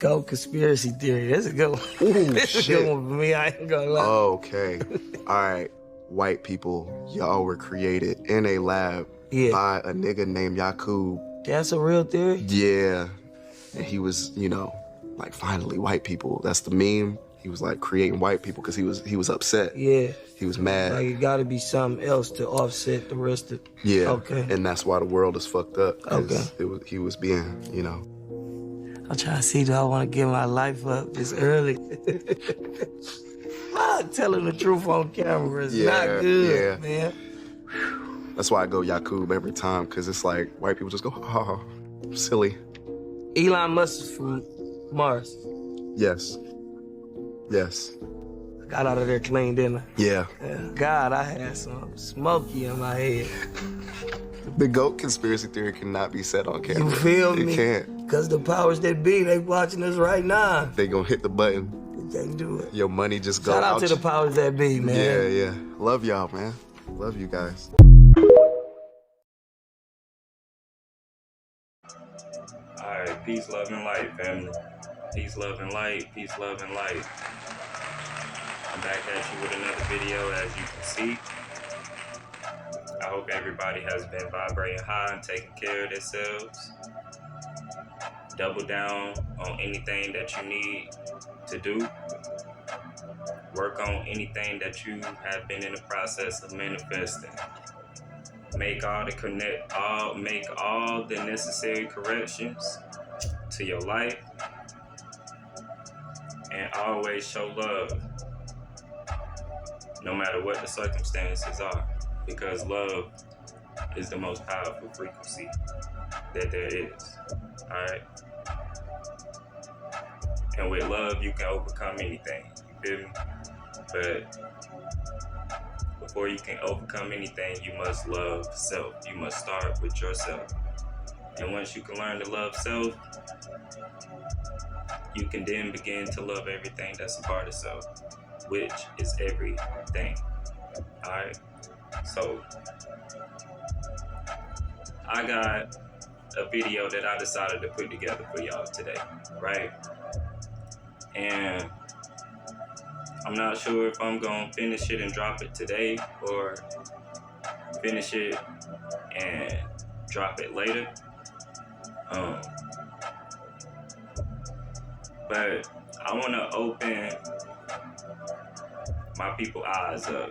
Go conspiracy theory. That's a good one. Ooh, That's a shit. good one for me. I ain't gonna lie. Okay. All right. White people, y'all were created in a lab by a nigga named Yakub. That's a real theory? Yeah. And he was, you know, like, finally white people. That's the meme. He was like creating white people because he was upset. Yeah. He was mad. Like it gotta be something else to offset the rest of. Yeah. Okay. And that's why the world is fucked up. Okay. He was being, you know. I'm trying to see, do I want to give my life up this early? Telling the truth on camera is not good, man. That's why I go Yakub every time, because it's like white people just go, oh, silly. Elon Musk is from Mars. Yes. Yes. Got out of there clean, didn't I? Yeah. God, I had some smoky in my head. The GOAT conspiracy theory cannot be said on camera. You feel me? It can't. Because the powers that be, they watching us right now. They gonna hit the button. They can't do it. Your money just go Shout out to the powers that be, man. Yeah, yeah. Love y'all, man. Love you guys. Alright, peace, love, and light, family. Peace, love, and light. Peace, love, and light. I'm back at you with another video, as you can see. I hope everybody has been vibrating high and taking care of themselves. Double down on anything that you need to do. Work on anything that you have been in the process of manifesting. Make all the necessary corrections to your life, and always show love, no matter what the circumstances are, because love is the most powerful frequency that there is. All right. And with love, you can overcome anything. You feel me? But before you can overcome anything, you must love self. You must start with yourself. And once you can learn to love self, you can then begin to love everything that's a part of self, which is everything. All right. So I got a video that I decided to put together for y'all today, right? And I'm not sure if I'm gonna finish it and drop it today or finish it and drop it later. But I wanna open my people's eyes up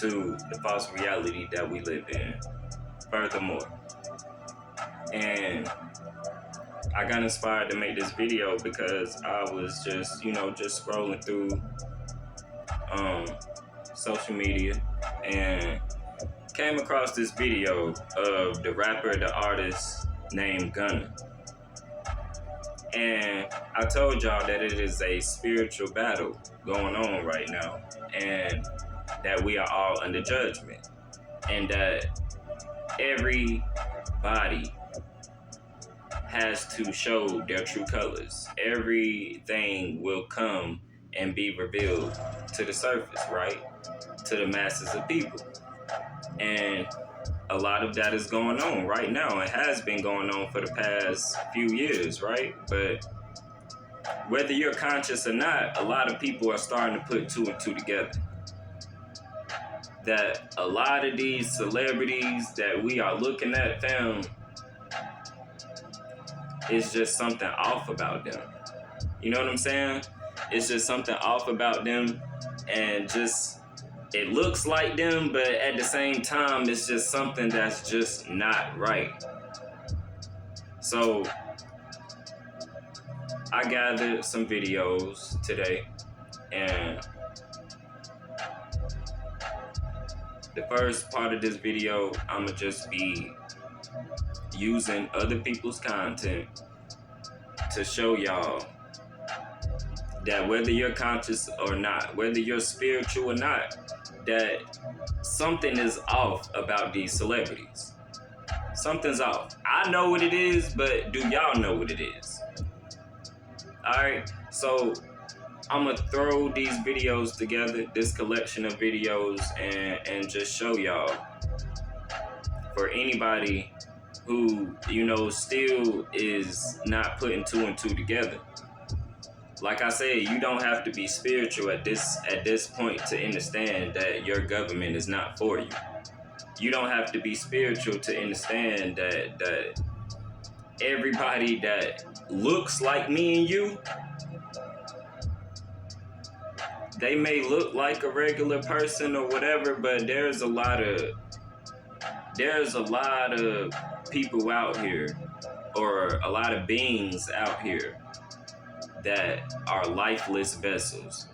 to the false reality that we live in furthermore. And I got inspired to make this video because I was just scrolling through social media and came across this video of the rapper, the artist named Gunna. And I told y'all that it is a spiritual battle going on right now, and that we are all under judgment, and that everybody has to show their true colors. Everything will come and be revealed to the surface, right? To the masses of people. And a lot of that is going on right now. It has been going on for the past few years, right? But whether you're conscious or not, a lot of people are starting to put two and two together. That a lot of these celebrities that we are looking at, fam, it's just something off about them. You know what I'm saying? It's just something off about them, and just, it looks like them, but at the same time, it's just something that's just not right. So I gathered some videos today, and the first part of this video, I'ma just be using other people's content to show y'all that whether you're conscious or not, whether you're spiritual or not, that something is off about these celebrities. Something's off. I know what it is, but do y'all know what it is? Alright, so I'm gonna throw these videos together, this collection of videos, and just show y'all, for anybody who, you know, still is not putting two and two together. Like I said, you don't have to be spiritual at this point to understand that your government is not for you. You don't have to be spiritual to understand that everybody that looks like me and you, they may look like a regular person or whatever, but there's a lot of people out here, or a lot of beings out here that are lifeless vessels.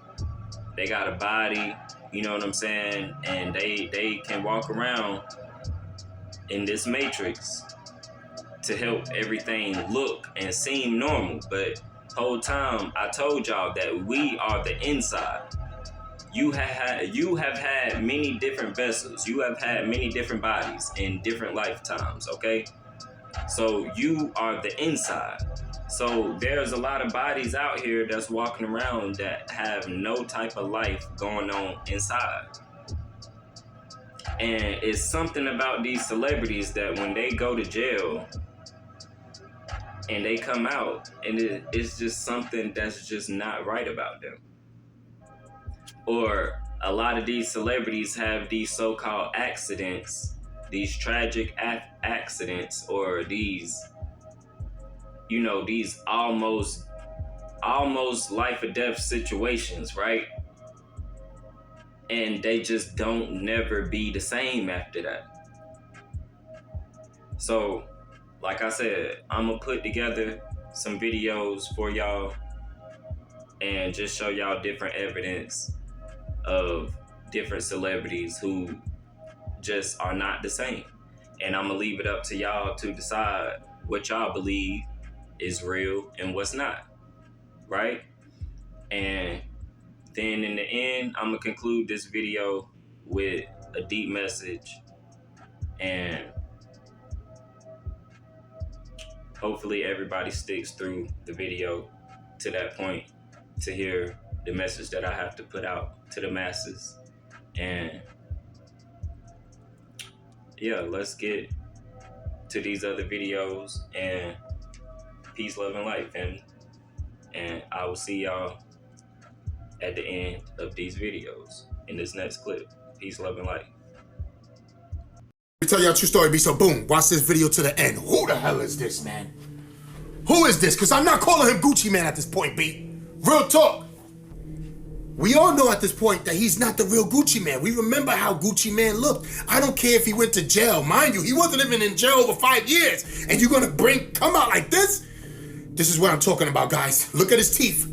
They got a body, you know what I'm saying? And they can walk around in this matrix to help everything look and seem normal. But whole time I told y'all that we are the inside. You have had many different vessels. You have had many different bodies in different lifetimes, okay? So you are the inside. So there's a lot of bodies out here that's walking around that have no type of life going on inside. And it's something about these celebrities that when they go to jail and they come out, and it's just something that's just not right about them. Or a lot of these celebrities have these so-called accidents, these tragic accidents, or these, you know, these almost life or death situations, right? And they just don't never be the same after that. So, like I said, I'm gonna put together some videos for y'all and just show y'all different evidence of different celebrities who just are not the same. And I'm gonna leave it up to y'all to decide what y'all believe is real and what's not, right? And then in the end, I'm gonna conclude this video with a deep message, and hopefully everybody sticks through the video to that point to hear the message that I have to put out to the masses. And yeah, let's get to these other videos, and peace, love, and light, family. And I will see y'all at the end of these videos in this next clip. Peace, love, and light. Let me tell y'all a true story, B. So boom, watch this video to the end. Who the hell is this, man? Who is this? Because I'm not calling him Gucci Man at this point, B. Real talk. We all know at this point that he's not the real Gucci Man. We remember how Gucci Man looked. I don't care if he went to jail. Mind you, he wasn't even in jail over 5 years. And you're gonna come out like this? This is what I'm talking about, guys. Look at his teeth.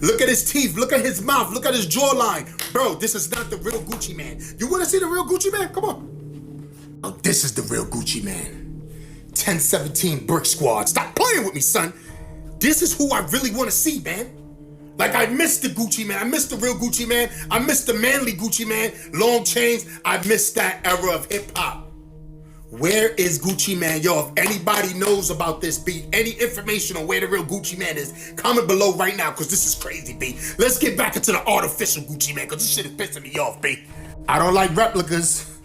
Look at his teeth. Look at his mouth. Look at his jawline. Bro, this is not the real Gucci Man. You wanna see the real Gucci Man? Come on. Oh, this is the real Gucci Man. 1017 Brick Squad. Stop playing with me, son. This is who I really wanna see, man. Like, I miss the Gucci Man. I miss the real Gucci Man. I miss the manly Gucci Man. Long chains. I miss that era of hip hop. Where is Gucci Man? Yo, if anybody knows about this beat, any information on where the real Gucci Man is, comment below right now, because this is crazy, B. Let's get back into the artificial Gucci Man, because this shit is pissing me off, B. I don't like replicas.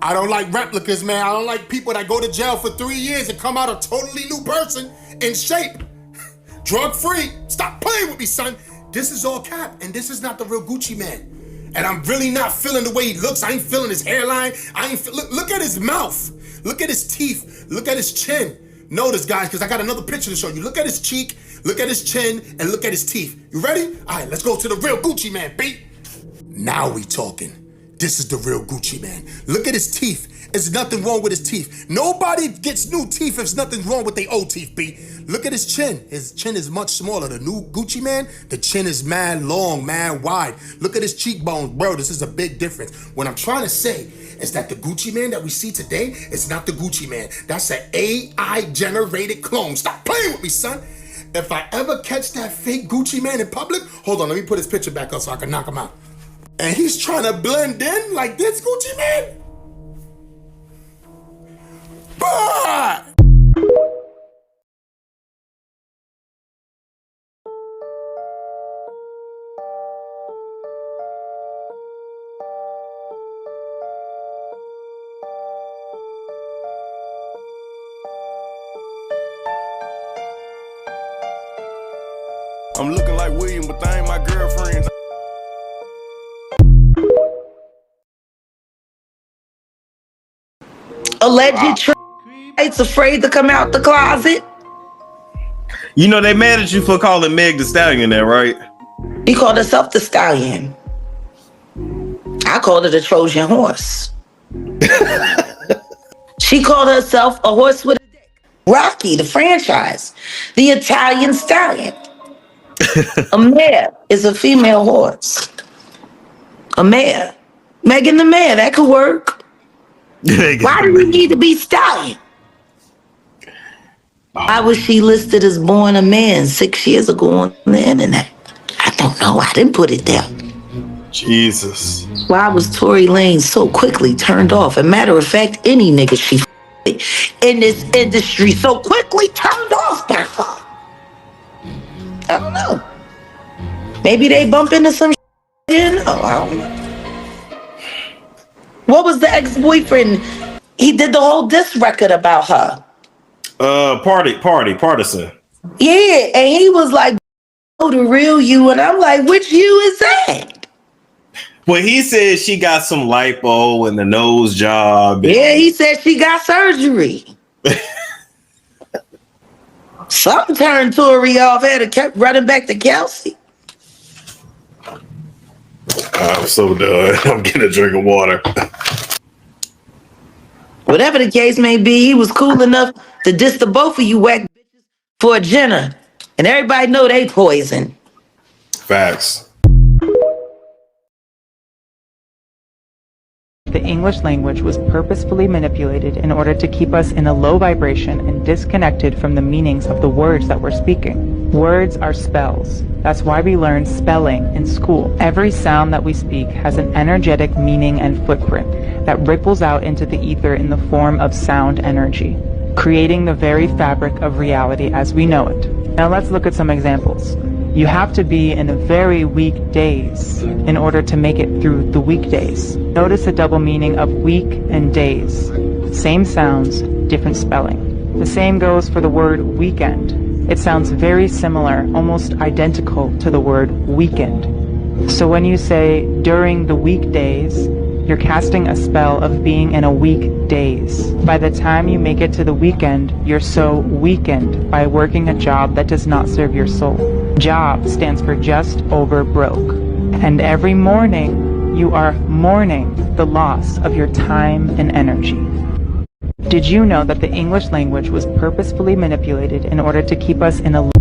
I don't like replicas, man. I don't like people that go to jail for 3 years and come out a totally new person in shape. Drug-free. Stop playing with me, son. This is all cap, and this is not the real Gucci Man. And I'm really not feeling the way he looks. I ain't feeling his hairline. Look at his mouth. Look at his teeth. Look at his chin. Notice, guys, because I got another picture to show you. Look at his cheek, look at his chin, and look at his teeth. You ready? All right, let's go to the real Gucci Man, B. Now we talking. This is the real Gucci Man. Look at his teeth. There's nothing wrong with his teeth. Nobody gets new teeth if there's nothing wrong with their old teeth, B. Look at his chin. His chin is much smaller. The new Gucci Man, the chin is mad long, mad wide. Look at his cheekbones. Bro, this is a big difference. What I'm trying to say is that the Gucci Man that we see today is not the Gucci Man. That's an AI-generated clone. Stop playing with me, son. If I ever catch that fake Gucci Man in public, hold on, let me put his picture back up so I can knock him out. And he's trying to blend in like this Gucci Man? Bah! I'm looking like William, but they ain't my girlfriends. Alleged It's afraid to come out the closet. You know they mad at you for calling Meg the Stallion there, right? He called herself the Stallion. I called it a Trojan horse. She called herself a horse with a dick. Rocky, the franchise, the Italian Stallion. A mare is a female horse. A mare. Megan the Mare, that could work. Why do we need to be Stallion? Why was she listed as born a man 6 years ago on the internet? I don't know. I didn't put it there. Jesus. Why was Tory Lanez so quickly turned off? As a matter of fact, any nigga she in this industry so quickly turned off by her. I don't know. Maybe they bump into some shit. I don't know. What was the ex-boyfriend? He did the whole diss record about her. Partisan. Yeah, and he was like, oh, the real you. And I'm like, which you is that? Well, he said she got some lipo and the nose job. Yeah, he said she got surgery. Something turned Tory off, had to kept running back to Kelsey. I'm so done. I'm getting a drink of water. Whatever the case may be, he was cool enough to diss the both of you whack bitches for a Jenner. And everybody know they poison. Facts. The English language was purposefully manipulated in order to keep us in a low vibration and disconnected from the meanings of the words that we're speaking. Words are spells. That's why we learn spelling in school. Every sound that we speak has an energetic meaning and footprint that ripples out into the ether in the form of sound energy, creating the very fabric of reality as we know it. Now let's look at some examples. You have to be in a very weak daze in order to make it through the weekdays. Notice the double meaning of week and days. Same sounds, different spelling. The same goes for the word weekend. It sounds very similar, almost identical to the word weekend. So when you say during the weekdays, you're casting a spell of being in a weak daze. By the time you make it to the weekend, you're so weakened by working a job that does not serve your soul. Job stands for just over broke. And every morning, you are mourning the loss of your time and energy. Did you know that the English language was purposefully manipulated in order to keep us in a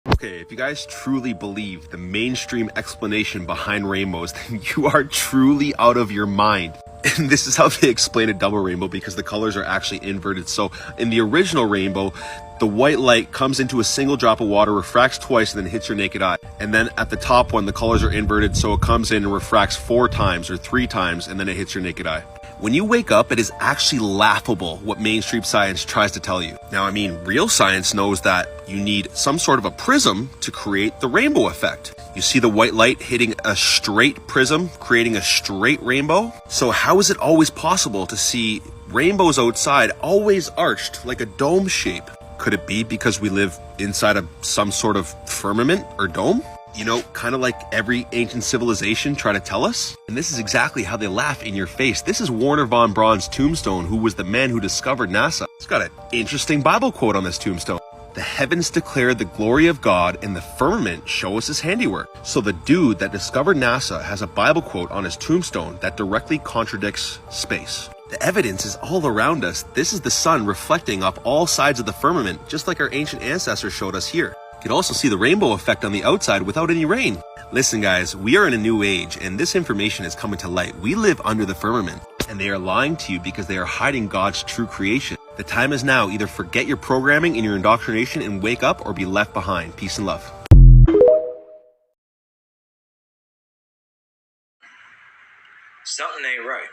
Okay, if you guys truly believe the mainstream explanation behind rainbows, then you are truly out of your mind. And this is how they explain a double rainbow, because the colors are actually inverted. So in the original rainbow, the white light comes into a single drop of water, refracts twice, and then hits your naked eye. And then at the top one, the colors are inverted, so it comes in and refracts 4 times or 3 times, and then it hits your naked eye. When you wake up, it is actually laughable what mainstream science tries to tell you. Now, I mean, real science knows that you need some sort of a prism to create the rainbow effect. You see the white light hitting a straight prism, creating a straight rainbow. So how is it always possible to see rainbows outside always arched like a dome shape? Could it be because we live inside of some sort of firmament or dome? You know, kind of like every ancient civilization try to tell us. And this is exactly how they laugh in your face. This is Wernher von Braun's tombstone, who was the man who discovered NASA. It's got an interesting Bible quote on this tombstone. The heavens declare the glory of God, and the firmament show us his handiwork. So the dude that discovered NASA has a Bible quote on his tombstone that directly contradicts space. The evidence is all around us. This is the sun reflecting off all sides of the firmament, just like our ancient ancestors showed us here. You can also see the rainbow effect on the outside without any rain. Listen guys, we are in a new age, and this information is coming to light. We live under the firmament, and they are lying to you because they are hiding God's true creation. The time is now. Either forget your programming and your indoctrination and wake up, or be left behind. Peace and love. Something ain't right.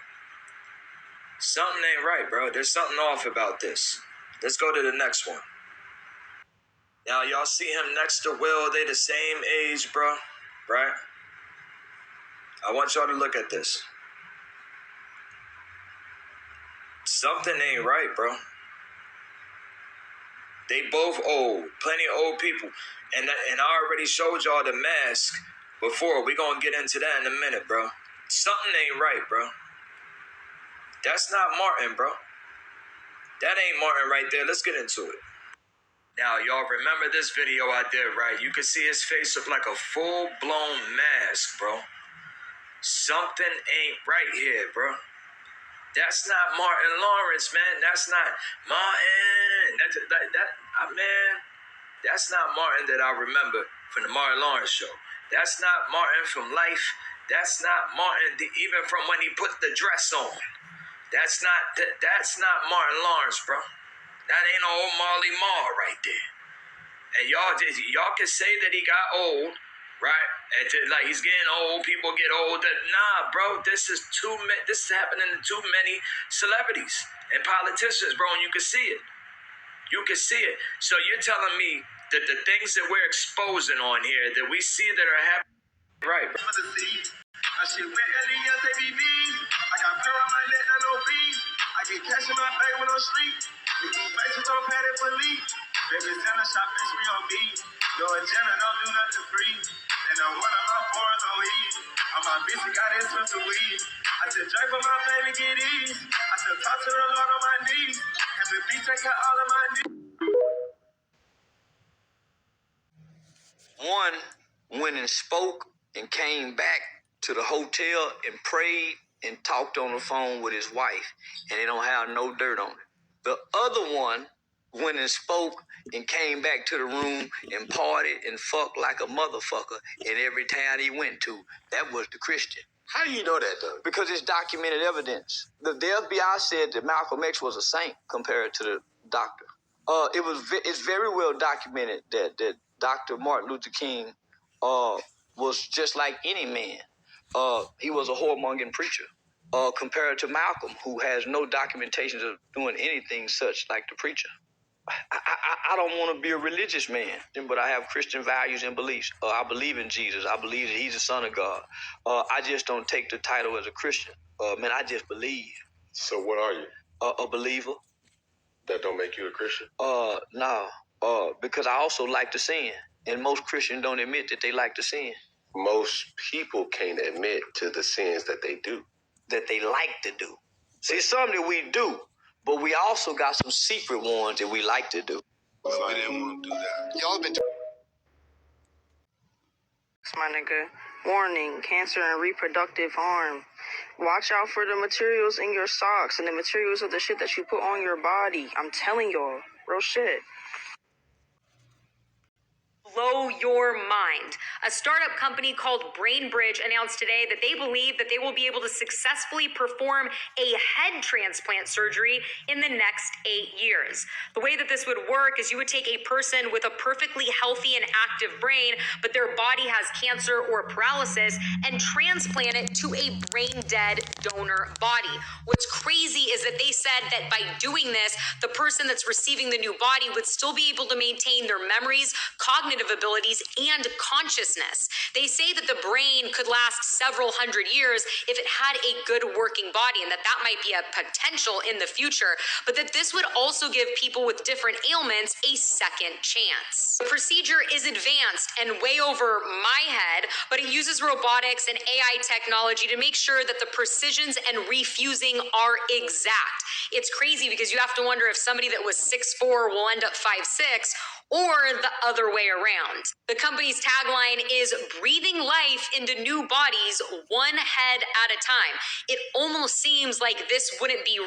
Something ain't right, bro. There's something off about this. Let's go to the next one. Now, y'all see him next to Will. They the same age, bro. Right? I want y'all to look at this. Something ain't right, bro. They both old, plenty of old people. And I already showed y'all the mask before. We're going to get into that in a minute, bro. Something ain't right, bro. That's not Martin, bro. That ain't Martin right there. Let's get into it. Now, y'all remember this video I did, right? You can see his face look like a full-blown mask, bro. Something ain't right here, bro. That's not Martin Lawrence, man. That's not Martin. Man, that's not Martin that I remember from the Martin Lawrence show. That's not Martin from Life. That's not Martin even from when he put the dress on. That's not Martin Lawrence, bro. That ain't old Marley Marl right there. And y'all can say that he got old, right? And like he's getting old, people get old. Nah, bro, this is happening to too many celebrities and politicians, bro, and you can see it. You can see it. So you're telling me that the things that we're exposing on here that we see that are happening, right? I shit with Elias, ABB. I got pair on my neck, no beef. I get cash in my bank when I'm sleep. Faces on padded for leak. Baby, send a shot, bitch, we on beat. No agenda, don't do nothing free. And I'm one of my fours on E. On my bitch, I got expensive weed. I said, drink for my family, get ease. I said, talk to the Lord on my knees. Have the beat take out all of my needs. One went and spoke and came back to the hotel and prayed and talked on the phone with his wife, and they don't have no dirt on it. The other one went and spoke and came back to the room and partied and fucked like a motherfucker in every town he went to. That was the Christian. How do you know that, though? Because it's documented evidence. The FBI said that Malcolm X was a saint compared to the doctor. It's very well documented that Dr. Martin Luther King was just like any man. He was a whoremongering preacher compared to Malcolm, who has no documentation of doing anything such like the preacher. I don't want to be a religious man, but I have Christian values and beliefs. I believe in Jesus. I believe that he's the Son of God. I just don't take the title as a Christian. Man, I just believe. So what are you? A believer. That don't make you a Christian? No. Because I also like to sin. And most Christians don't admit that they like to sin. Most people can't admit to the sins that they do. That they like to do. See, some that we do, but we also got some secret ones that we like to do. Well, we didn't want to do that. Y'all been My nigga. Warning, cancer and reproductive harm. Watch out for the materials in your socks and the materials of the shit that you put on your body. I'm telling y'all, real shit. Blow your mind. A startup company called BrainBridge announced today that they believe that they will be able to successfully perform a head transplant surgery in the next 8 years. The way that this would work is you would take a person with a perfectly healthy and active brain, but their body has cancer or paralysis, and transplant it to a brain-dead donor body. What's crazy is that they said that by doing this, the person that's receiving the new body would still be able to maintain their memories, cognitive abilities, and consciousness. They say that the brain could last several hundred years if it had a good working body, and that might be a potential in the future, but that this would also give people with different ailments a second chance. The procedure is advanced and way over my head, but it uses robotics and AI technology to make sure that the precisions and refusing are exact. It's crazy because you have to wonder if somebody that was 6'4" will end up 5'6", or the other way around. The company's tagline is breathing life into new bodies one head at a time. It almost seems like this wouldn't be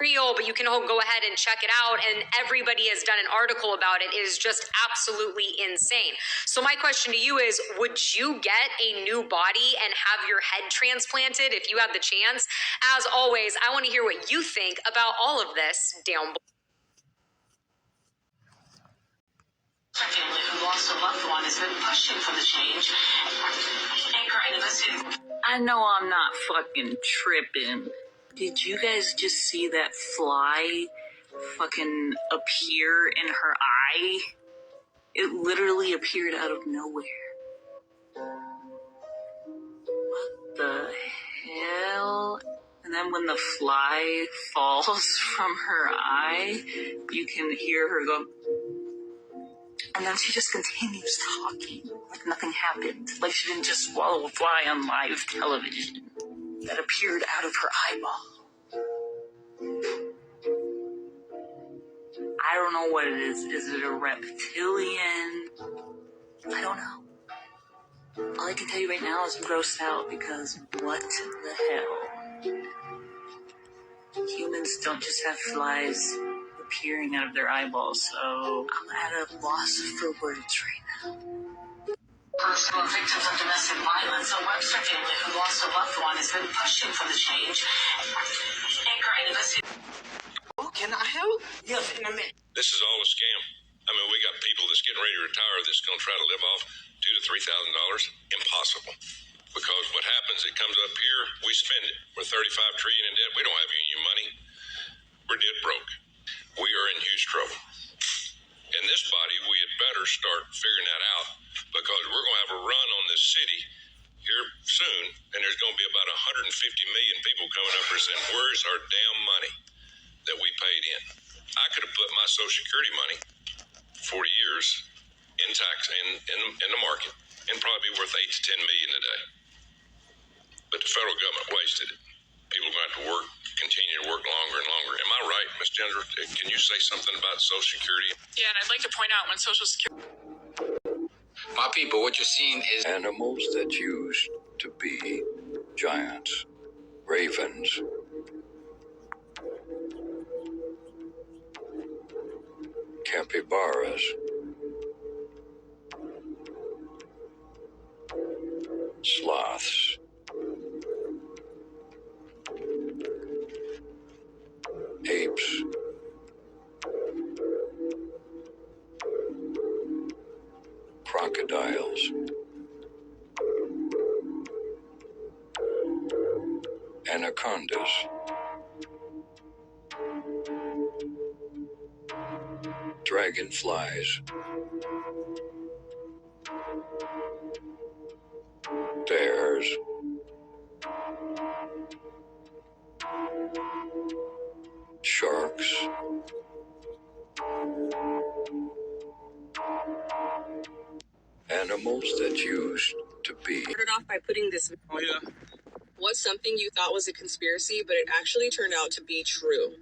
real, but you can go ahead and check it out, and everybody has done an article about it. It is just absolutely insane. So my question to you is, would you get a new body and have your head transplanted if you had the chance? As always, I want to hear what you think about all of this down below. My family who lost a loved one has been pushing for the change. Anchor University. I know I'm not fucking tripping. Did you guys just see that fly fucking appear in her eye? It literally appeared out of nowhere. What the hell? And And then when the fly falls from her eye, you can hear her go, and then she just continues talking like nothing happened. Like she didn't just swallow a fly on live television that appeared out of her eyeball. I don't know what it is. Is it a reptilian? I don't know. All I can tell you right now is I'm grossed out because what the hell? Humans don't just have flies appearing out of their eyeballs, so I'm at a loss for words right now. Personal victims of domestic violence, a Webster family who lost a loved one has been pushing for the change. Anchor University. Oh, can I help? Yes, in a minute. This is all a scam. I mean, we got people that's getting ready to retire that's going to try to live off $2,000 to $3,000. Impossible. Because what happens, it comes up here, we spend it. We're $35 trillion in debt. We don't have any new money. We're dead broke. We are in huge trouble. In this body, we had better start figuring that out because we're going to have a run on this city here soon, and there's going to be about 150 million people coming up here saying, where's our damn money that we paid in? I could have put my Social Security money 40 years in tax in the market and probably be worth 8 to 10 million today. But the federal government wasted it. People are going to have to work, continue to work longer and longer. Am I right, Ms. Ginger? Can you say something about Social Security? Yeah, and I'd like to point out when Social Security... My people, what you're seeing is animals that used to be giants, ravens, capybaras, sloths, apes, crocodiles, anacondas, dragonflies, bears, sharks, animals that used to be. Started off by putting this. Oh, yeah. What's something you thought was a conspiracy, but it actually turned out to be true?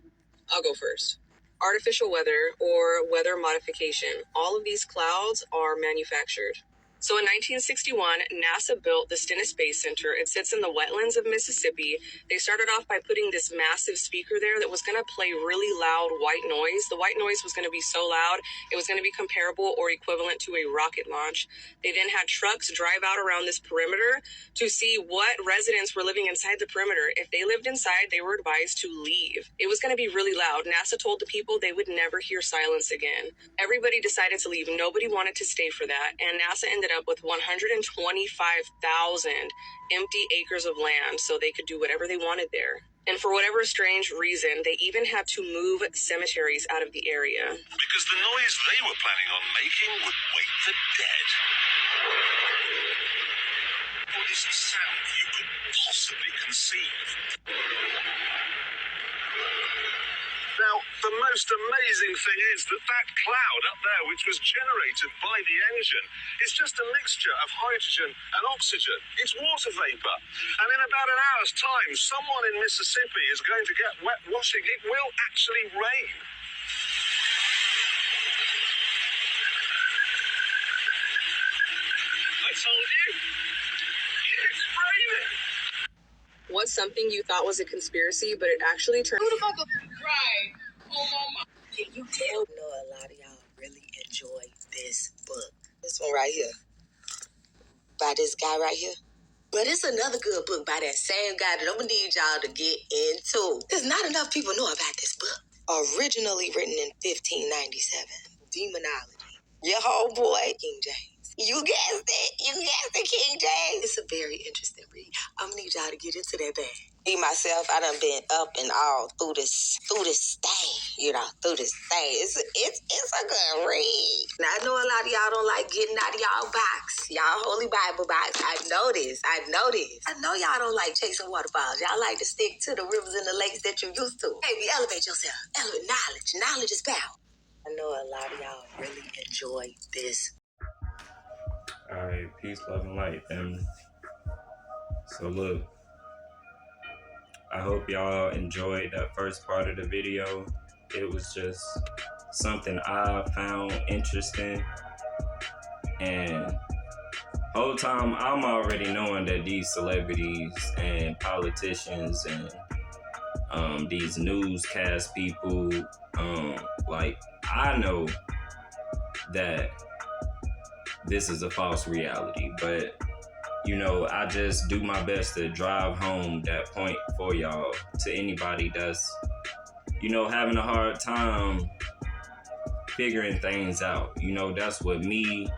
I'll go first. Artificial weather or weather modification. All of these clouds are manufactured. So in 1961, NASA built the Stennis Space Center. It sits in the wetlands of Mississippi. They started off by putting this massive speaker there that was going to play really loud white noise. The white noise was going to be so loud, it was going to be comparable or equivalent to a rocket launch. They then had trucks drive out around this perimeter to see what residents were living inside the perimeter. If they lived inside, they were advised to leave. It was going to be really loud. NASA told the people they would never hear silence again. Everybody decided to leave. Nobody wanted to stay for that. And NASA ended up with 125,000 empty acres of land so they could do whatever they wanted there. And for whatever strange reason, they even had to move cemeteries out of the area. Because the noise they were planning on making would wake the dead. What is the sound you could possibly conceive? Now, the most amazing thing is that that cloud up there, which was generated by the engine, is just a mixture of hydrogen and oxygen. It's water vapor. And in about an hour's time, someone in Mississippi is going to get wet washing. It will actually rain. I told you. It's raining. What's something you thought was a conspiracy, but it actually turned... Who the fuck right? Oh, mama. Can you tell? I know a lot of y'all really enjoy this book. This one right here. By this guy right here. But it's another good book by that same guy that I'm gonna need y'all to get into. Because not enough people know about this book. Originally written in 1597. Demonology. Your whole boy, King James. You guessed it. You guessed it, King James. It's a very interesting read. I'm gonna need y'all to get into that bag. Me, myself, I done been up and all through this thing, through this thing. It's a good read. Now, I know a lot of y'all don't like getting out of y'all box, y'all Holy Bible box. I know this. I know y'all don't like chasing waterfalls. Y'all like to stick to the rivers and the lakes that you're used to. Baby, elevate yourself. Elevate knowledge. Knowledge is power. I know a lot of y'all really enjoy this. All right, peace, love, and light, family. So look, I hope y'all enjoyed that first part of the video. It was just something I found interesting, and whole time I'm already knowing that these celebrities and politicians and these newscast people, like, I know that this is a false reality, but you know, I just do my best to drive home that point for y'all, to anybody that's, you know, having a hard time figuring things out. You know, that's what me,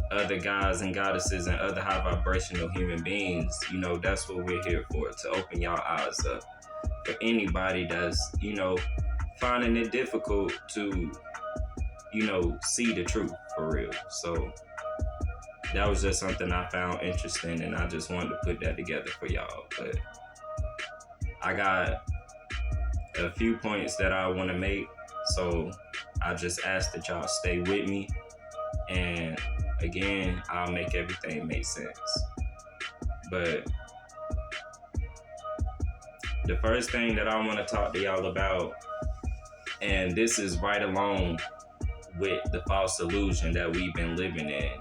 other guys and goddesses and other high vibrational human beings, you know, that's what we're here for, to open y'all eyes up. For anybody that's, you know, finding it difficult to, you know, see the truth for real. So that was just something I found interesting, and I just wanted to put that together for y'all. But I got a few points that I want to make, so I just ask that y'all stay with me, and again, I'll make everything make sense. But the first thing that I want to talk to y'all about, and this is right along with the false illusion that we've been living in,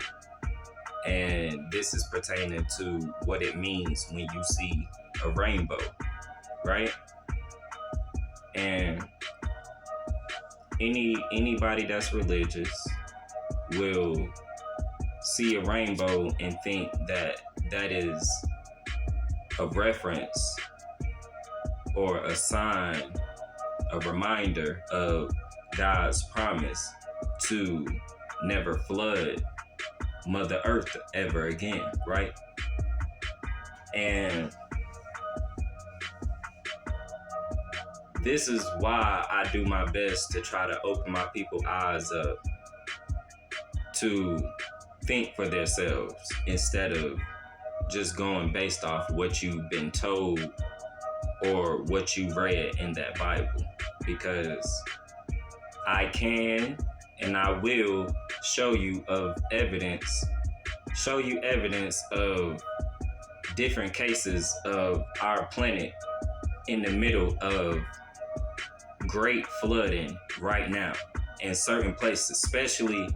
and this is pertaining to what it means when you see a rainbow, right? And anybody that's religious will see a rainbow and think that that is a reference or a sign, a reminder of God's promise to never flood Mother Earth ever again, right? And this is why I do my best to try to open my people's eyes up to think for themselves instead of just going based off what you've been told or what you read in that Bible. Because I can and I will show you evidence of different cases of our planet in the middle of great flooding right now in certain places, especially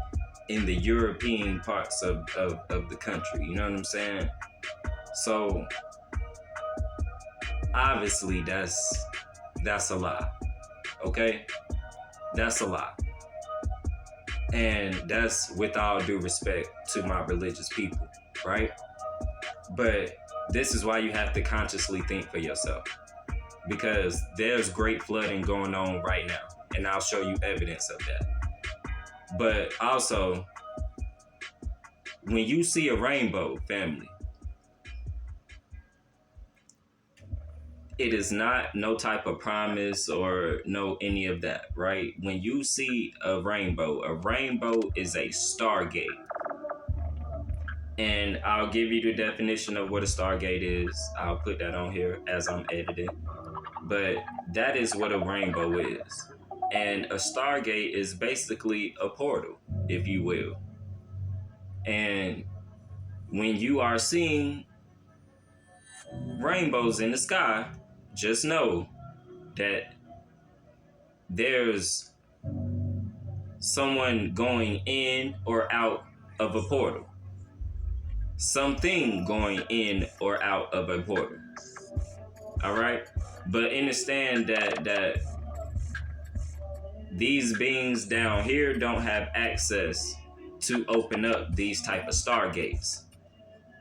in the European parts of the country. You know what I'm saying? So obviously that's a lie. Okay? That's a lie. And that's with all due respect to my religious people, right? But this is why you have to consciously think for yourself, because there's great flooding going on right now, and I'll show you evidence of that. But also, when you see a rainbow, family, it is not no type of promise or no any of that, right? When you see a rainbow is a stargate. And I'll give you the definition of what a stargate is. I'll put that on here as I'm editing. But that is what a rainbow is. And a stargate is basically a portal, if you will. And when you are seeing rainbows in the sky, just know that there's someone going in or out of a portal. Something going in or out of a portal. All right? But understand that these beings down here don't have access to open up these type of stargates.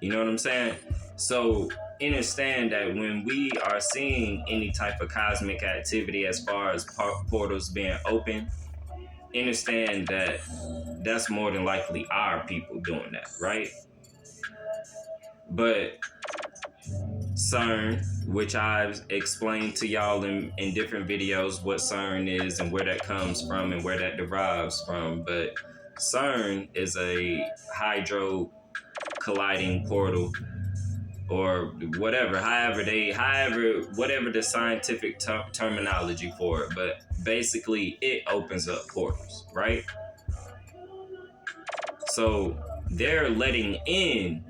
You know what I'm saying? So understand that when we are seeing any type of cosmic activity as far as portals being open, understand that that's more than likely our people doing that, right? But CERN, which I've explained to y'all in different videos what CERN is and where that comes from and where that derives from, but CERN is a hydro colliding portal or whatever, whatever the scientific terminology for it, but basically it opens up portals, right? So they're letting in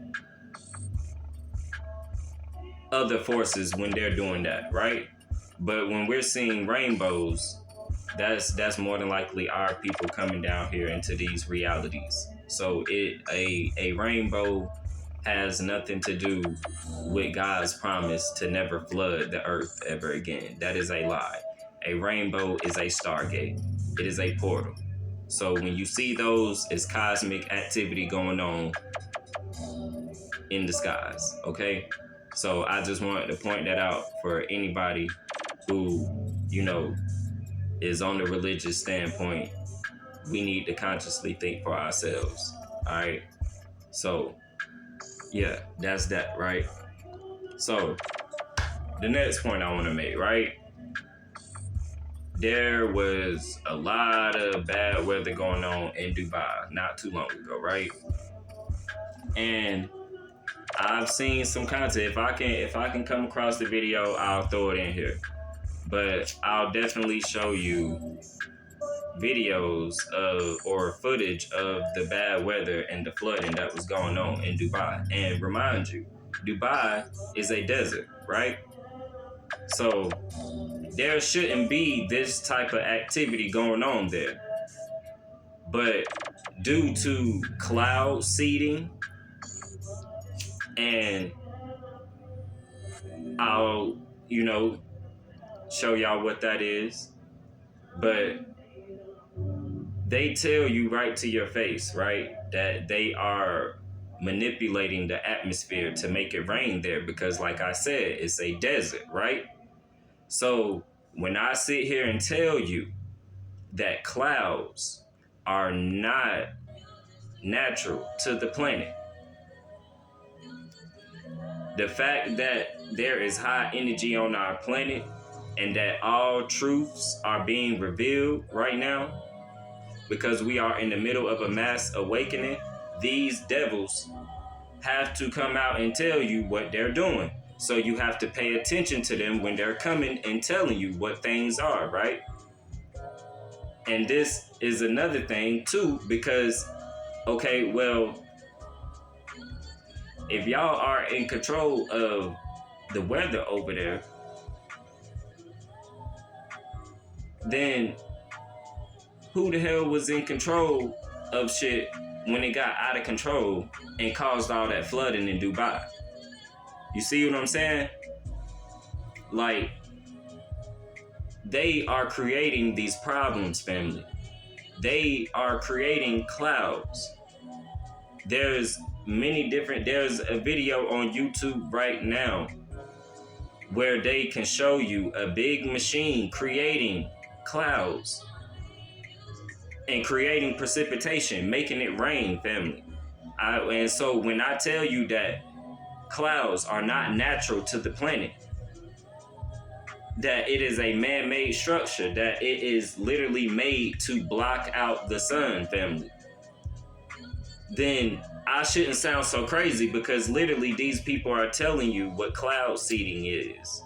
other forces when they're doing that, right? But when we're seeing rainbows, that's more than likely our people coming down here into these realities. So a rainbow has nothing to do with God's promise to never flood the earth ever again. That is a lie. A rainbow is a stargate. It is a portal. So when you see those, it's cosmic activity going on in the skies, okay? So I just wanted to point that out for anybody who, you know, is on the religious standpoint. We need to consciously think for ourselves, all right? So, yeah, that's that, right? So, the next point I want to make, right? There was a lot of bad weather going on in Dubai not too long ago, right? And I've seen some content. If I can come across the video, I'll throw it in here. But I'll definitely show you videos of or footage of the bad weather and the flooding that was going on in Dubai. And remind you, Dubai is a desert, right? So there shouldn't be this type of activity going on there. But due to cloud seeding, and I'll, you know, show y'all what that is, but they tell you right to your face, right, that they are manipulating the atmosphere to make it rain there because, like I said, it's a desert, right? So when I sit here and tell you that clouds are not natural to the planet, the fact that there is high energy on our planet and that all truths are being revealed right now because we are in the middle of a mass awakening, these devils have to come out and tell you what they're doing. So you have to pay attention to them when they're coming and telling you what things are, right? And this is another thing too, because, okay, well, if y'all are in control of the weather over there, then who the hell was in control of shit when it got out of control and caused all that flooding in Dubai? You see what I'm saying? Like, they are creating these problems, family. They are creating clouds. There's a video on YouTube right now where they can show you a big machine creating clouds and creating precipitation, making it rain, family. And so when I tell you that clouds are not natural to the planet, that it is a man-made structure, that it is literally made to block out the sun, family, then I shouldn't sound so crazy because literally these people are telling you what cloud seeding is.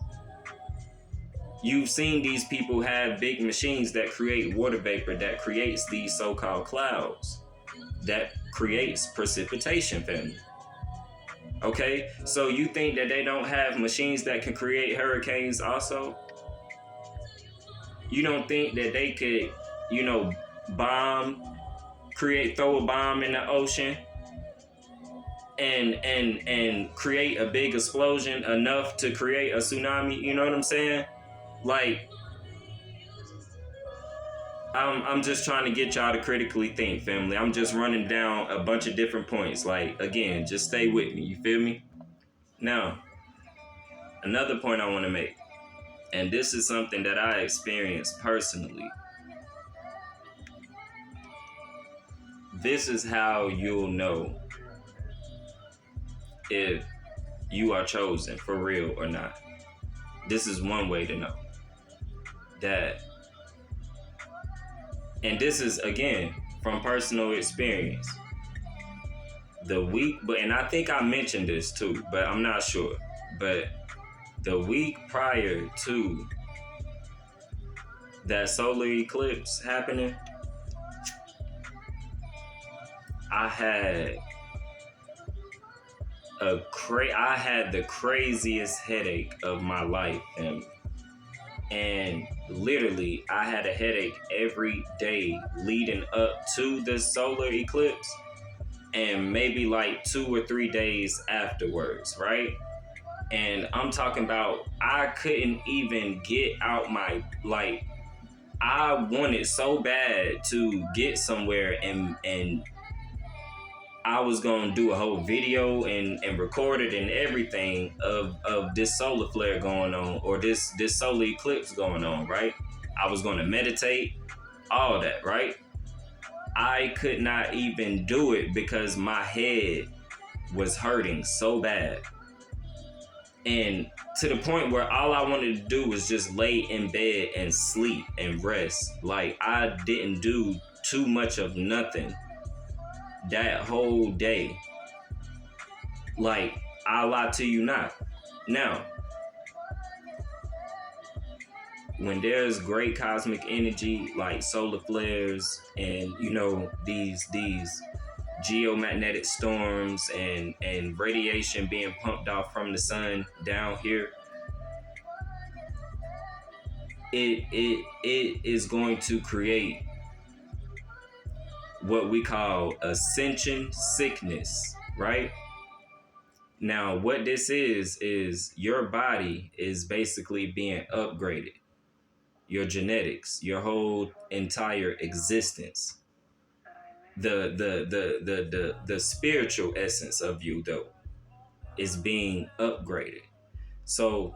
You've seen these people have big machines that create water vapor that creates these so-called clouds, that creates precipitation, family. Okay, so you think that they don't have machines that can create hurricanes also? You don't think that they could, you know, throw a bomb in the ocean and create a big explosion enough to create a tsunami? You know what I'm saying? Like, I'm just trying to get y'all to critically think, family. I'm just running down a bunch of different points. Like, again, just stay with me. You feel me? Now, another point I want to make, and this is something that I experienced personally. this is how you'll know if you are chosen for real or not. This is one way to know that. And this is, again, from personal experience. And I think I mentioned this too, but I'm not sure. But the week prior to that solar eclipse happening, I had the craziest headache of my life, and literally I had a headache every day leading up to the solar eclipse, and maybe like 2 or 3 days afterwards, right? And I'm talking about I couldn't even get out my, like, I wanted so bad to get somewhere, and I was gonna do a whole video and record it and everything of this solar flare going on, or this solar eclipse going on, right? I was gonna meditate, all that, right? I could not even do it because my head was hurting so bad. And to the point where all I wanted to do was just lay in bed and sleep and rest. Like, I didn't do too much of nothing that whole day. Like, I'll lie to you not. Now, when there's great cosmic energy like solar flares and, you know, these geomagnetic storms and radiation being pumped off from the sun down here, it is going to create what we call ascension sickness, right? Now, what this is your body is basically being upgraded. Your genetics, your whole entire existence. The spiritual essence of you, though, is being upgraded. So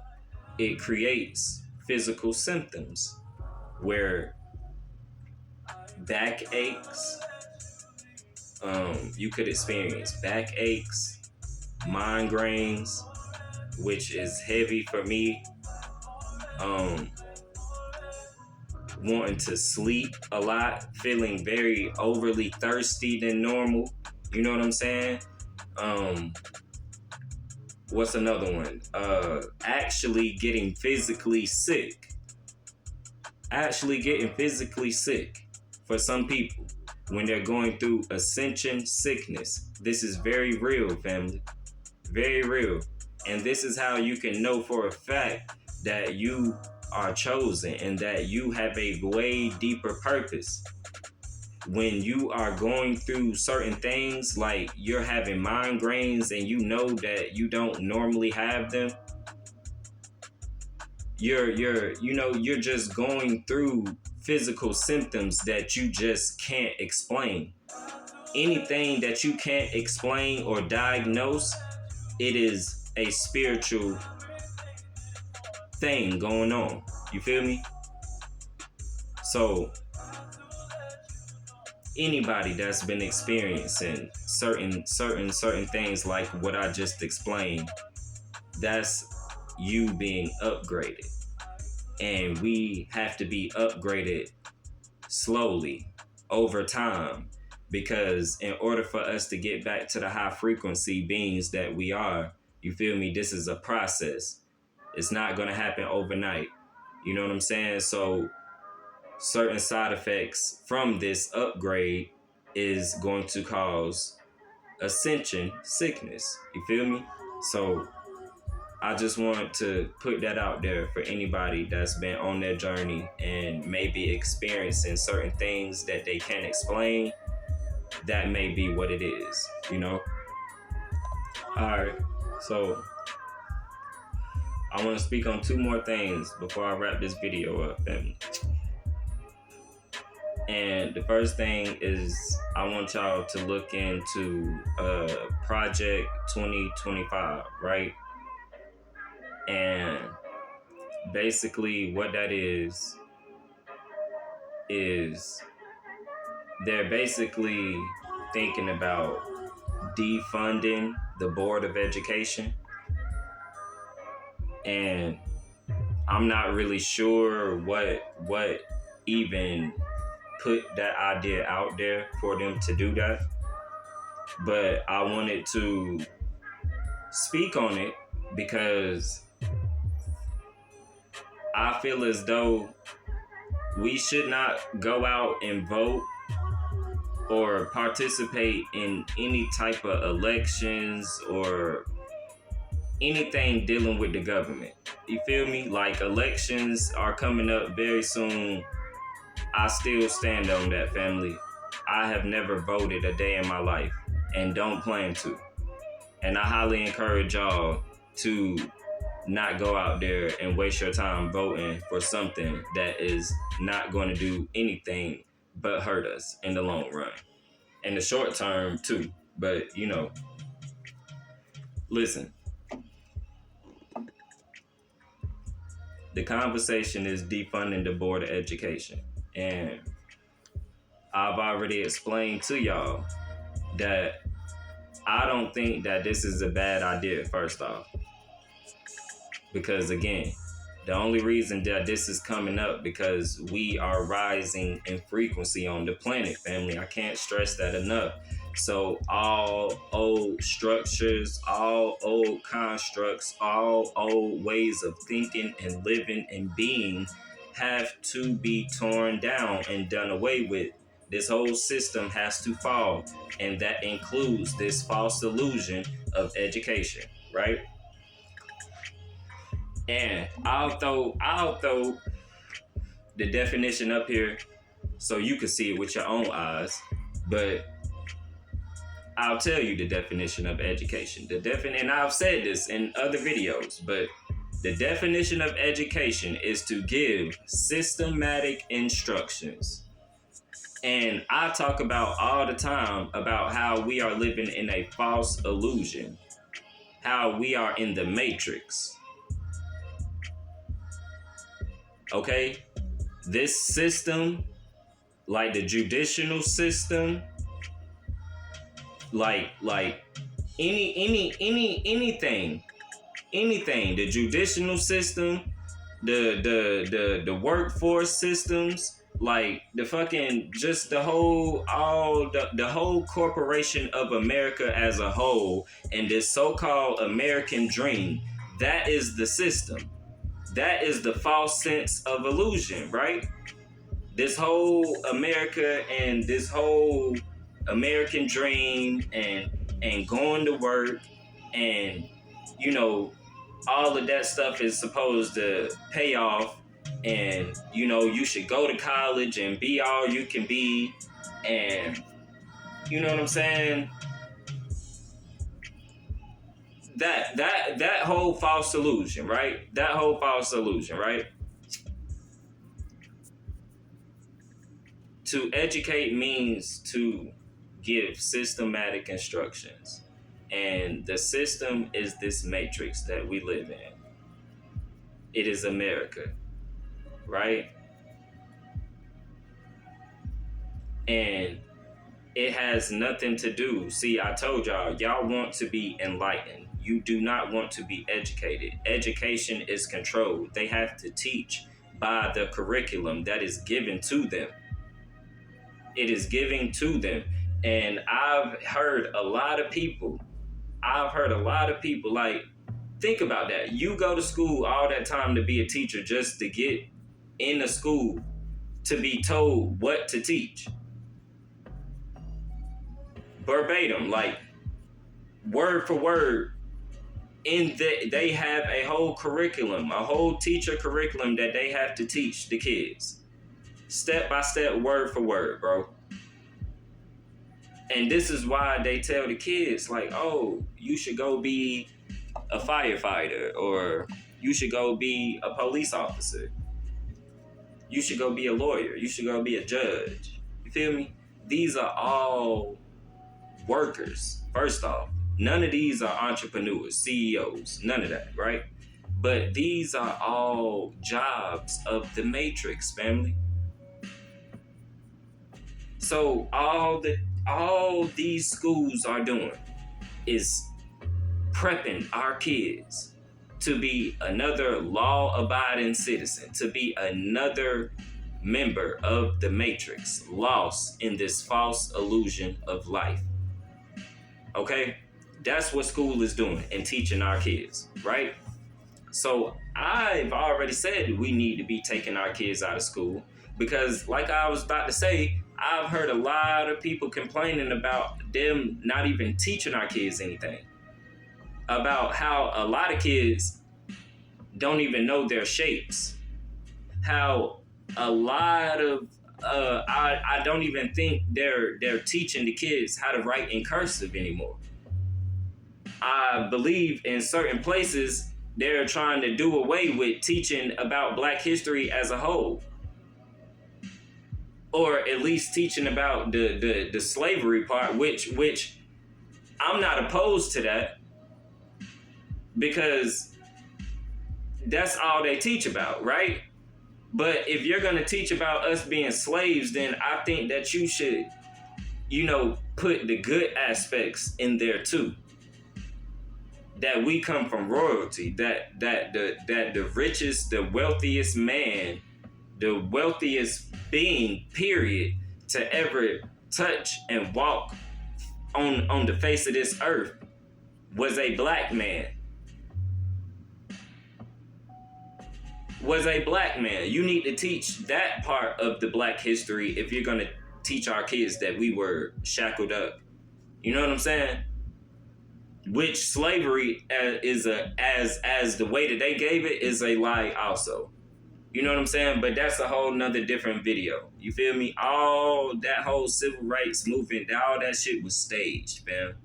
it creates physical symptoms where back aches, you could experience back aches, migraines, which is heavy for me, wanting to sleep a lot, feeling very overly thirsty than normal, you know what I'm saying? What's another one? Actually getting physically sick for some people when they're going through ascension sickness. This is very real, family. Very real. And this is how you can know for a fact that you are chosen and that you have a way deeper purpose. When you are going through certain things, like you're having migraines and you know that you don't normally have them, you're just going through physical symptoms that you just can't explain. Anything that you can't explain or diagnose, it is a spiritual thing going on. You feel me? So anybody that's been experiencing certain things like what I just explained, that's you being upgraded. And we have to be upgraded slowly over time, because in order for us to get back to the high frequency beings that we are, you feel me, this is a process. It's not going to happen overnight. You know what I'm saying? So certain side effects from this upgrade is going to cause ascension sickness. You feel me? So I just want to put that out there for anybody that's been on their journey and maybe experiencing certain things that they can't explain. That may be what it is, you know? All right, so I want to speak on 2 more things before I wrap this video up. And the first thing is I want y'all to look into Project 2025, right? And basically what that is they're basically thinking about defunding the Board of Education. And I'm not really sure what even put that idea out there for them to do that. But I wanted to speak on it because I feel as though we should not go out and vote or participate in any type of elections or anything dealing with the government. You feel me? Like, elections are coming up very soon. I still stand on that, family. I have never voted a day in my life and don't plan to. And I highly encourage y'all to not go out there and waste your time voting for something that is not going to do anything but hurt us in the long run. In the short term, too. But, you know, listen. The conversation is defunding the Board of Education. And I've already explained to y'all that I don't think that this is a bad idea, first off. Because again, the only reason that this is coming up because we are rising in frequency on the planet, family. I can't stress that enough. So all old structures, all old constructs, all old ways of thinking and living and being have to be torn down and done away with. This whole system has to fall, and that includes this false illusion of education, right? And I'll throw the definition up here so you can see it with your own eyes, but I'll tell you the definition of education. And I've said this in other videos, but the definition of education is to give systematic instructions. And I talk about all the time about how we are living in a false illusion, how we are in the matrix. Okay? This system, like the judicial system, like anything, the judicial system, the workforce systems, like the fucking, just the whole, the whole corporation of America as a whole, and this so-called American dream, that is the system. That is the false sense of illusion, right? This whole America and this whole American dream and going to work and, you know, all of that stuff is supposed to pay off, and, you know, you should go to college and be all you can be, and, you know what I'm saying? That whole false illusion, right? That whole false illusion, right? To educate means to give systematic instructions. And the system is this matrix that we live in. It is America, right? And it has nothing to do. See, I told y'all want to be enlightened. You do not want to be educated. Education is controlled. They have to teach by the curriculum that is given to them. It is given to them. And I've heard a lot of people, like, think about that. You go to school all that time to be a teacher just to get in the school to be told what to teach. Verbatim, like word for word. They have a whole curriculum, a whole teacher curriculum that they have to teach the kids. Step by step, word for word, bro. And this is why they tell the kids, like, oh, you should go be a firefighter, or you should go be a police officer. You should go be a lawyer. You should go be a judge. You feel me? These are all workers, first off. None of these are entrepreneurs, CEOs, none of that, right? But these are all jobs of the matrix, family. So all all these schools are doing is prepping our kids to be another law-abiding citizen, to be another member of the Matrix, lost in this false illusion of life. Okay? That's what school is doing and teaching our kids, right? So I've already said we need to be taking our kids out of school because, like I was about to say, I've heard a lot of people complaining about them not even teaching our kids anything. About how a lot of kids don't even know their shapes. How a lot of I don't even think they're teaching the kids how to write in cursive anymore. I believe in certain places they're trying to do away with teaching about Black history as a whole. Or at least teaching about the slavery part, which I'm not opposed to that, because that's all they teach about, right? But if you're gonna teach about us being slaves, then I think that you should, put the good aspects in there too. That we come from royalty, that the richest, the wealthiest man, the wealthiest being, period, to ever touch and walk on the face of this earth was a Black man. Was a Black man. You need to teach that part of the Black history if you're gonna teach our kids that we were shackled up. You know what I'm saying? Which slavery is as the way that they gave it is a lie also. You know what I'm saying? But that's a whole nother different video. You feel me? All that whole civil rights movement, all that shit was staged, fam.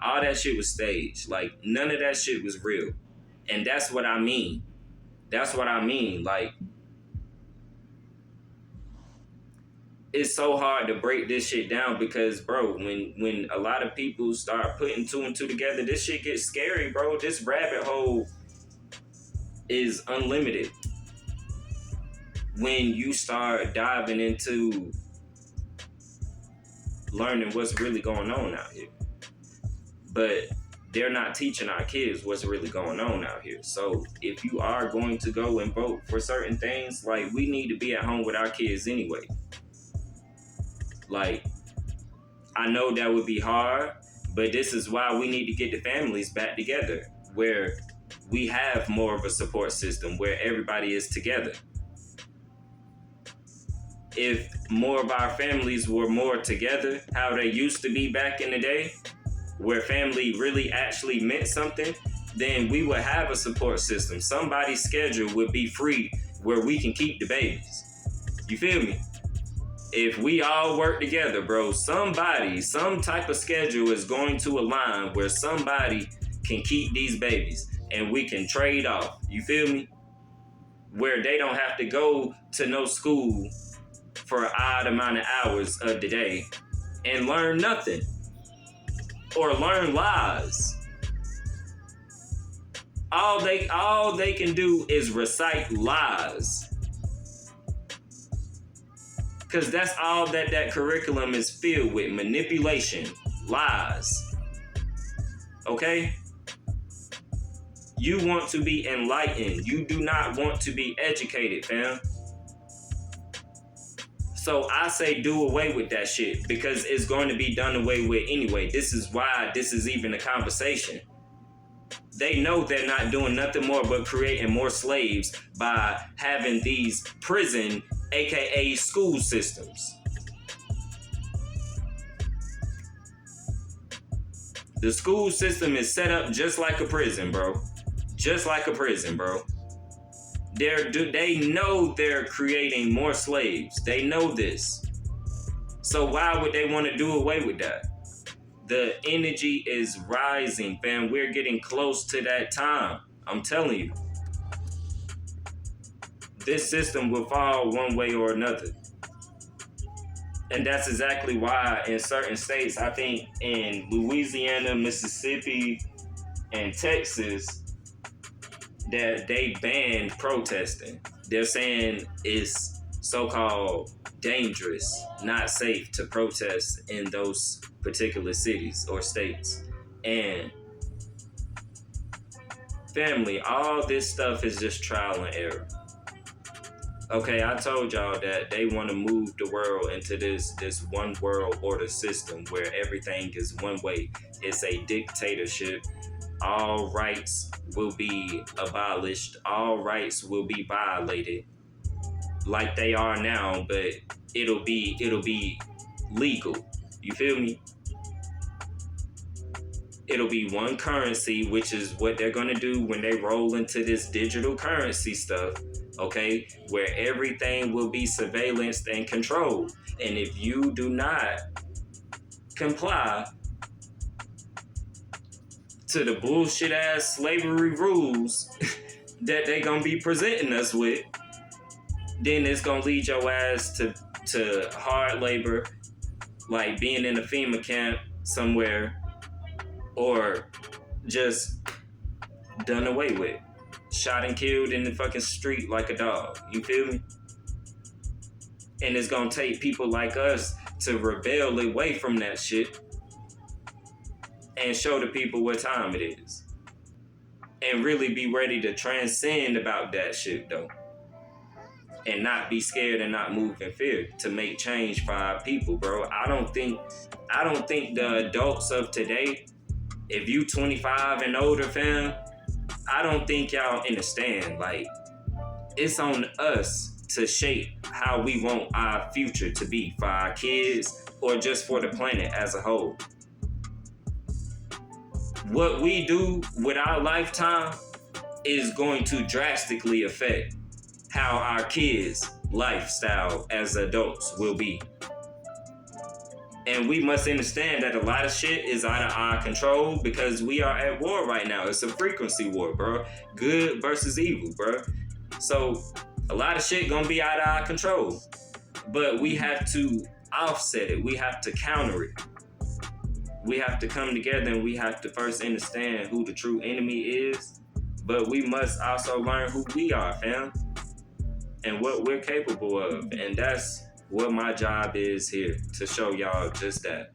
All that shit was staged. Like, none of that shit was real. And that's what I mean. That's what I mean. Like, it's so hard to break this shit down because, bro, when a lot of people start putting two and two together, this shit gets scary, bro. This rabbit hole is unlimited. When you start diving into learning what's really going on out here. But they're not teaching our kids what's really going on out here. So if you are going to go and vote for certain things, like, we need to be at home with our kids anyway. Like, I know that would be hard, but this is why we need to get the families back together, where we have more of a support system, where everybody is together. If more of our families were more together, how they used to be back in the day, where family really actually meant something, then we would have a support system. Somebody's schedule would be free where we can keep the babies. You feel me? If we all work together, bro, some type of schedule is going to align where somebody can keep these babies and we can trade off. You feel me? Where they don't have to go to no school for an odd amount of hours of the day and learn nothing or learn lies. All they can do is recite lies. Because that's all that curriculum is filled with: manipulation, lies. Okay? You want to be enlightened. You do not want to be educated, fam. So I say do away with that shit, because it's going to be done away with anyway. This is why this is even a conversation. They know they're not doing nothing more but creating more slaves by having these prison, aka school systems. The school system is set up just like a prison, bro. Just like a prison, bro. They know they're creating more slaves. They know this. So why would they want to do away with that? The energy is rising, fam. We're getting close to that time. I'm telling you. This system will fall one way or another. And that's exactly why in certain states, I think in Louisiana, Mississippi, and Texas, that they banned protesting. They're saying it's so-called dangerous, not safe to protest in those particular cities or states. And family, all this stuff is just trial and error. Okay, I told y'all that they want to move the world into this one world order system where everything is one way. It's a dictatorship. All rights will be abolished. All rights will be violated like they are now, but it'll be legal. You feel me? It'll be one currency, which is what they're gonna do when they roll into this digital currency stuff, okay? Where everything will be surveillanced and controlled. And if you do not comply to the bullshit ass slavery rules that they gonna be presenting us with, then it's gonna lead your ass to hard labor, like being in a FEMA camp somewhere, or just done away with, shot and killed in the fucking street like a dog. You feel me? And it's gonna take people like us to rebel away from that shit and show the people what time it is, and really be ready to transcend about that shit though, and not be scared and not move in fear to make change for our people, bro. I don't think the adults of today, if you 25 and older, fam, I don't think y'all understand. Like, it's on us to shape how we want our future to be for our kids or just for the planet as a whole. What we do with our lifetime is going to drastically affect how our kids' lifestyle as adults will be. And we must understand that a lot of shit is out of our control because we are at war right now. It's a frequency war, bro. Good versus evil, bro. So a lot of shit gonna be out of our control. But we have to offset it. We have to counter it. We have to come together and we have to first understand who the true enemy is. But we must also learn who we are, fam, and what we're capable of. And that's what my job is here, to show y'all just that.